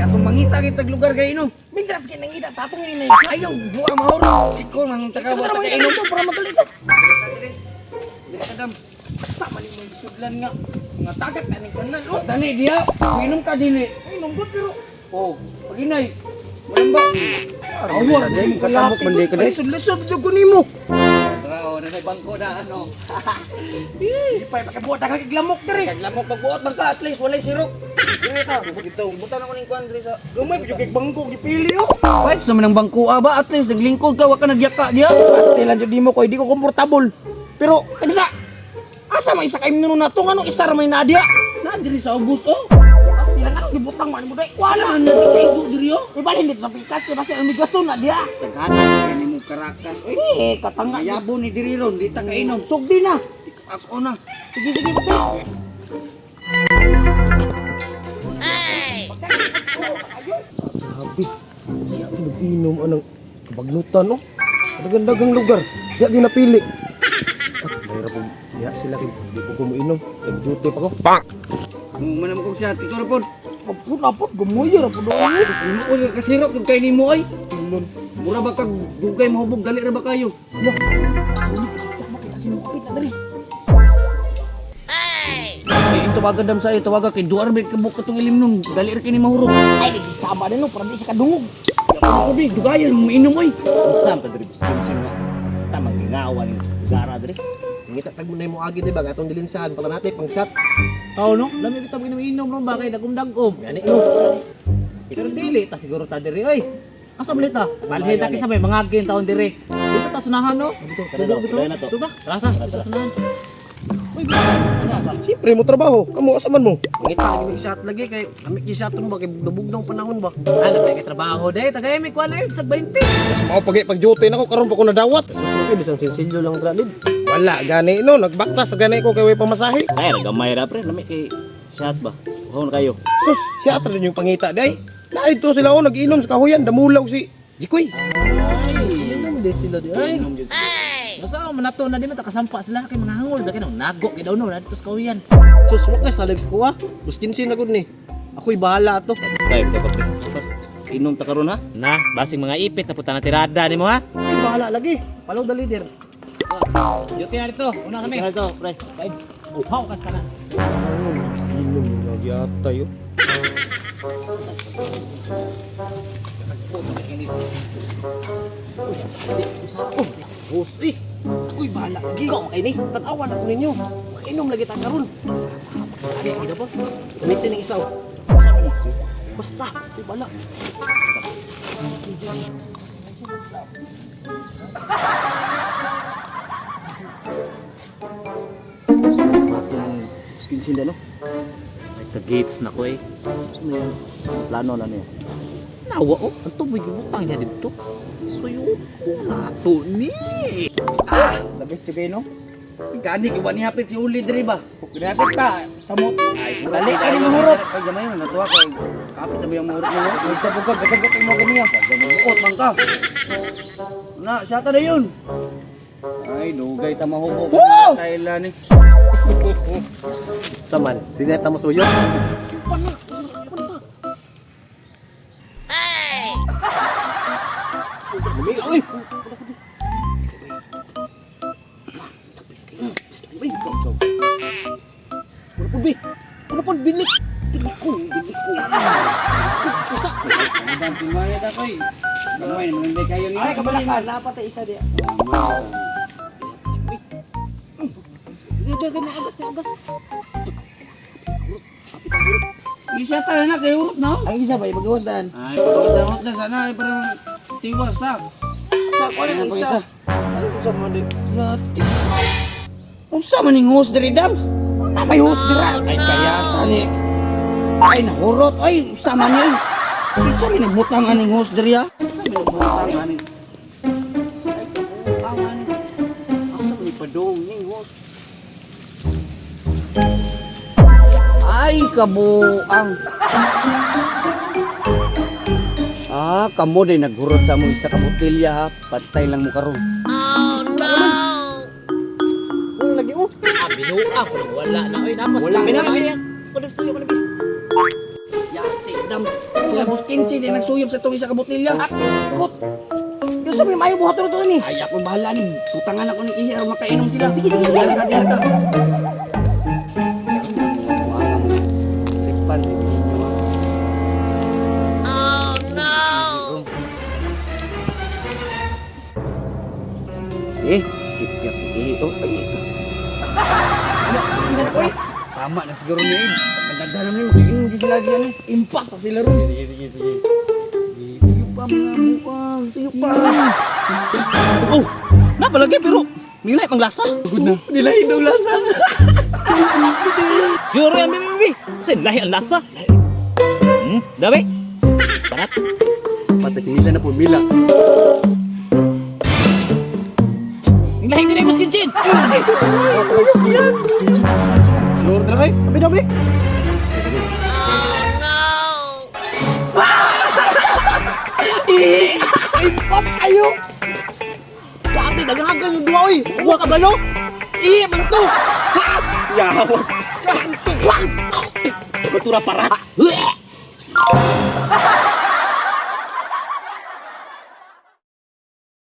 Katong mangita kitag lugar kay inom. Mintras kinangita, tatong ini na Ayaw, buwa mahuro. Sikor man taga wa taga inom. para magalito. Dili ka dam. Sama ni mo sudlan nga. Nga tagat na ning kanan. Oh, Dali diha, inom ka dili. ay nunggot pero Oh, paginay. Walang ba? awar Dili katabok man di ka dili. Lisod-lisod jud ko nimo. Bravo, na bangko na ano. Di pa pakabuhat ka glamok diri. Kaglamok pagbuot man ka at least walay sirok. Dili ta, ito. Butan ako ning kwan diri sa. Gamay pud kay bangko gipili oh. Wait, sa manang bangko ba at least naglingkod ka wa ka nagyaka diha. Pastilan jud nimo koy di ko komportable. Pero kanisa asa may isa kay minuno na to ngano isa ra may nadia. Na diri sa ubos oh. Pastilan ano gibutang man mo day. Wala na diri oh. Ibalhin dito sa pikas kay basta ang migason na dia. Tagana kay nimo karakas. Oy, Eh katanga yabo ni diri ron, di ta kainom. sugdi na. Ako na. Sige sige pati. Grabe. Di ako nag-inom anang kabagnutan, oh. Dagang-dagang lugar. Di ako napili. At mayroon po, diya sila kay di po ko mainom. Nag-duty pa ko. Manam ko siya, ikaw ra pod. Apot gumoyer apot do. Imo ko kasirok kag kay nimo ay. Mura ba kag dugay mahubog dali ra ba kayo? Sulit sama kita sino kapit na diri. Ay, tawagan dam sa iyo, tawagan kay duar bit kabuk katong ilim nun. Dali ra kini mahurog. Ay nagsisama din no para di siya kadungog. Ako di dugayan mainom ay. Unsam ta diri buskin sino. Basta mangingawan ng gara diri. Ngita tag mo na mo agi di ba atong dilinsahan pala natin pang shot. Oo no, lami kita inom ron ba kay dagom-dagom. Yani no. Pero dili ta siguro ta diri oy. Asa balita? Balhin ta kisa may mga agin taon diri. Dito ta sunahan no. Dito, sila na to. Dito ta. Tara ta, dito sunahan. Uy, bakit? Asa ba? Siyempre mo trabaho. Kamu asa man mo? Ngita lagi may shot lagi kay amik gi shoton ba kay dubugnaw panahon ba. Ano ba kay trabaho day? Tagay may kuan ay sa 20. Mas mao pag duty nako karon pa ko nadawat. Sus mo bisang sinsilyo lang dradid. Wala gani no, nagbaktas gani ko kay way pamasahe. Kaya nagamay ra pre, nami kay shot ba? Huwag na kayo. Sus, siya atra din yung pangita day. Naito sila oh nag-inom sa kahuyan, damulaw si Jikoy. Ay, inom din sila di. Ay. Basta manato na di man ta kasampa sila kay mga hangol ba kay nang nago kay daw no dito sa kawiyan. Sus, wak na sa legs ko ah. Buskin na gud ni. Ako'y bahala to. Kaya ka pre. Inom ta karon ha? Na, basing mga ipit na puta na tirada nimo ha. Ako'y bahala lagi. Follow the leader. Duty na dito. Una kami. Kaya to pre. Kay uhaw kas kana. Inom na yata yun. Bos, ako'y bahala lagi. Ikaw kay ni, tanawan ako ninyo. Makainom lagi ta karon. Ay, ida po. Gamitin ng isaw. Sama ni. Basta, ako'y bahala. Patong skin sinda no. May gates na ko eh. Sa may plano na niya. Nawa oh, ang tuboy yung utang niya dito. Suyo ko na to ni. The best you no? Gani ki wani hapit si Uli diri ba? Ginapit ka sa mot. Ay, dali ka ni mahurot. Ay gamay na natuwa kay kapit na ba yung mahurot mo? Ay sa bugag gagag mo ganiya. Gamuot man ka. Na, siya ta na yun. Ay, dugay ta mahubog. Thailand eh. Taman, dineta mo suyo. Ano pun bilik. Bilik ko. Pusa. Ang tingwala ta koy. Gamay naman hindi kayo ni. Ay kabalakan, napatay isa dia. Gagawin na agas. Isa ta na kay urot na. Ay isa ba ibagawas dan. Ay, pagkakot na sana ay parang tiwas ta. Sa ko na isa. Ano ko sa mga gati. Unsa man ning host diri dams? Na may host dira. Ay kaya tani. Ay nahurot ay unsa man yan? Isa man nagbutang aning host diri ha. Nagbutang aning. Ay kabutang aning. Asa man ipadong ning host? Ay kabuang. Kamo din naghurot sa mo isa ka botelya ha. Patay lang mo karon. Lagi mo. Binuang ko wala na oy napas. Wala na. Kuno sa iyo kuno. Yati dam. Sila boss 15 din nagsuyop sa itong isa ka botilya. Apiskot. Yung sabi, mayo buhaton ito ni. Ay, ako bahala ni. Tutangan ako ni Ihir, makainom sila. Sige, sige, sige. Diyan ka. Tripan, kip-kip. Tama na siguro ni Ed. Nagdagdagan naman yung makainom din sila diyan eh. Impas na sila ron. Sige. Sige pa mga buwang. Sige pa. Oh, napalagi pero nilay pang lasa. Nilahin daw lasa. Sure yan, bibi. Lahi ang lasa. Dabi. Parat. Patay si Mila na po, Mila. Lahi din ay muskinsin. Sure, Dray. Dabi. Impas kayo. Dati naghahagan yung dua, oy. Huwag ka ba, no? Bang to. Yawas. Bang to. Batura para.